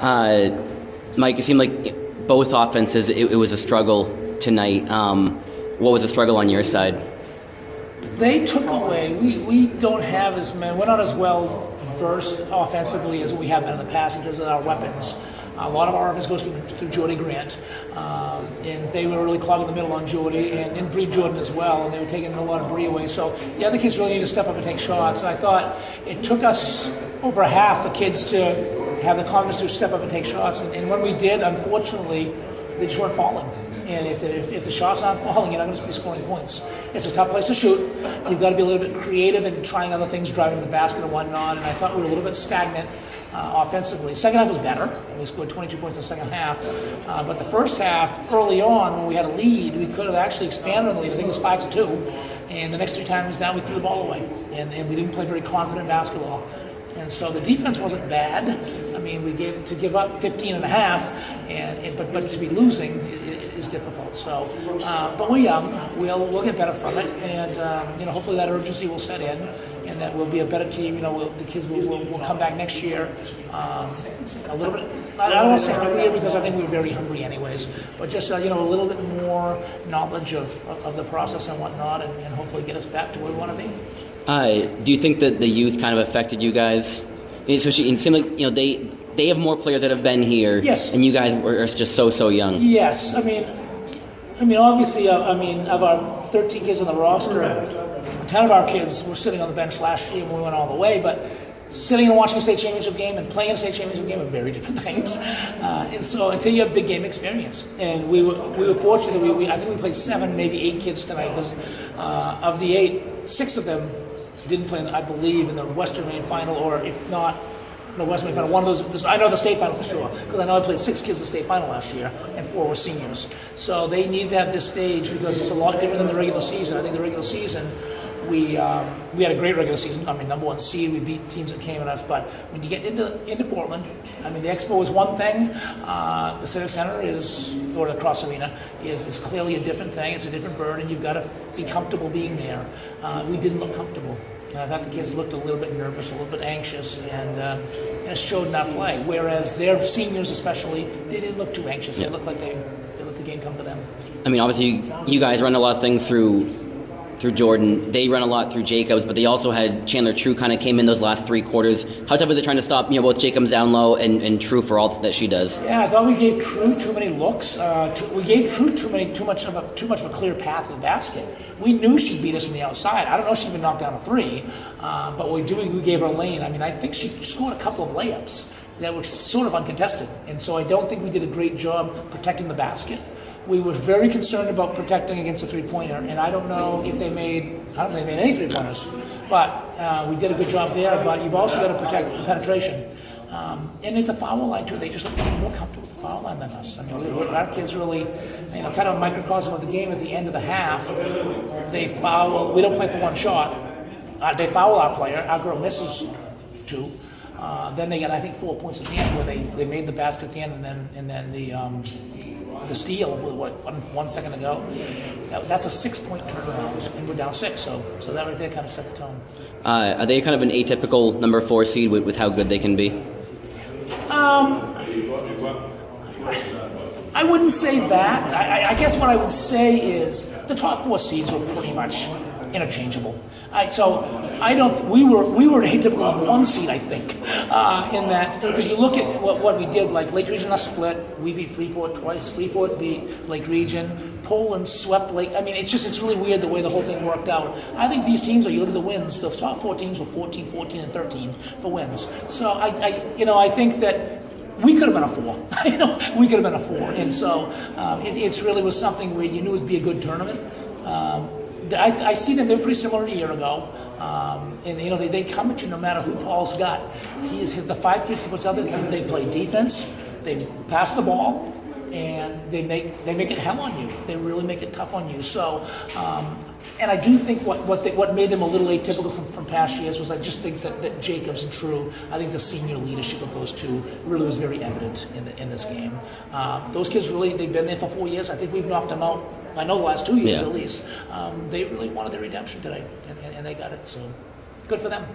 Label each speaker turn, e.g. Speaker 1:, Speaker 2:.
Speaker 1: Mike, it seemed like both offenses, it was a struggle tonight. What was the struggle on your side?
Speaker 2: They took away. We don't have as many. We're not as well versed offensively as we have been in the past in terms of our weapons. A lot of our offense goes through Jordy Grant, and they were really clogging the middle on Jordy and Bree Jordan as well, and they were taking a lot of Bree away. So the other kids really need to step up and take shots. And I thought it took us over half the kids to have the confidence to step up and take shots. And when we did, unfortunately, they just weren't falling. And if the shots aren't falling, you're not going to be scoring points. It's a tough place to shoot. You've got to be a little bit creative and trying other things, driving the basket and whatnot. And I thought we were a little bit stagnant offensively. Second half was better. We scored 22 points in the second half. But the first half, early on, when we had a lead, we could have actually expanded on the lead. I think it was 5-2. And the next 3 times down, we threw the ball away. And we didn't play very confident basketball. And so the defense wasn't bad. I mean, we give up 15 and a half, but to be losing is difficult. So, but we're young. We'll get better from it, and hopefully that urgency will set in, and that we'll be a better team. The kids will come back next year a little bit. I don't want to say hungrier because I think we were very hungry anyways, but just a little bit more knowledge of the process and whatnot, and hopefully get us back to where we want to be.
Speaker 1: Do you think that the youth kind of affected you guys? Especially, it seemed like they have more players that have been here.
Speaker 2: Yes.
Speaker 1: And you guys are just so young.
Speaker 2: Yes, I mean, obviously, of our 13 kids on the roster, 10 of our kids were sitting on the bench last year when we went all the way. But sitting and watching a state championship game and playing a state championship game are very different things. And so until you have big game experience, and we were fortunate that I think we played 7, maybe 8 kids tonight because of the 8, 6 of them didn't play, I believe, in the Western main final, or if not, the Western main final. One of those, I know the state final for sure, because I know I played 6 kids in the state final last year, and 4 were seniors. So they need to have this stage because it's a lot different than the regular season. I think the regular season, we had a great regular season. I mean, #1 seed, we beat teams that came at us. But when you get into Portland, I mean, the Expo is one thing. The Civic Center or the Cross Arena is clearly a different thing. It's a different bird, and you've got to be comfortable being there. We didn't look comfortable. And I thought the kids looked a little bit nervous, a little bit anxious, and it showed in our play. Whereas their seniors especially, they didn't look too anxious. They looked like they let the game come to them.
Speaker 1: I mean, obviously, you guys run a lot of things through Jordan. They run a lot through Jacobs, but they also had Chandler True kind of came in those last 3 quarters. How tough is it trying to stop both Jacobs down low and True for all that she does?
Speaker 2: Yeah, I thought we gave True too many looks. We gave True too much of a clear path to the basket. We knew she'd beat us from the outside. I don't know if she even knocked down a 3, but we gave her a lane. I mean, I think she scored a couple of layups that were sort of uncontested, and so I don't think we did a great job protecting the basket. We were very concerned about protecting against a 3-pointer, and I don't know if they made any 3-pointers, but we did a good job there. But you've also got to protect the penetration. And at the foul line too, they just look more comfortable with the foul line than us. I mean, our kids really, kind of a microcosm of the game. At the end of the half, they foul. We don't play for 1 shot. They foul our player. Our girl misses 2. Then they get, I think, 4 points at the end where they made the basket at the end, and then the steal with 1 second to go. That's a 6-point turnaround, and we're down 6. So that right there kind of set the tone.
Speaker 1: Are they kind of an atypical number 4 seed with how good they can be?
Speaker 2: I wouldn't say that. I guess what I would say is the top 4 seeds were pretty much interchangeable. We were an atypical number 1 seed, I think, in that, because you look at what we did, like Lake Region us split, we beat Freeport twice, Freeport beat Lake Region, Poland swept Lake. I mean, it's really weird the way the whole thing worked out. I think these teams, you look at the wins, the top 4 teams were 14, 14, and 13 for wins. So I think that we could have been a 4. We could have been a 4, and so it really was something where you knew it would be a good tournament. I see them. They're pretty similar to a year ago, and they come at you no matter who Paul's got. He has hit the 5 kids he puts out there. They play defense. They pass the ball, and they make it hell on you. They really make it tough on you. So, and I do think what made them a little atypical from past years was I just think that Jacobs and True, I think the senior leadership of those 2 really was very evident in this game. Those kids really, they've been there for 4 years. I think we've knocked them out. I know the last 2 years at least. They really wanted their redemption today, and they got it. So good for them.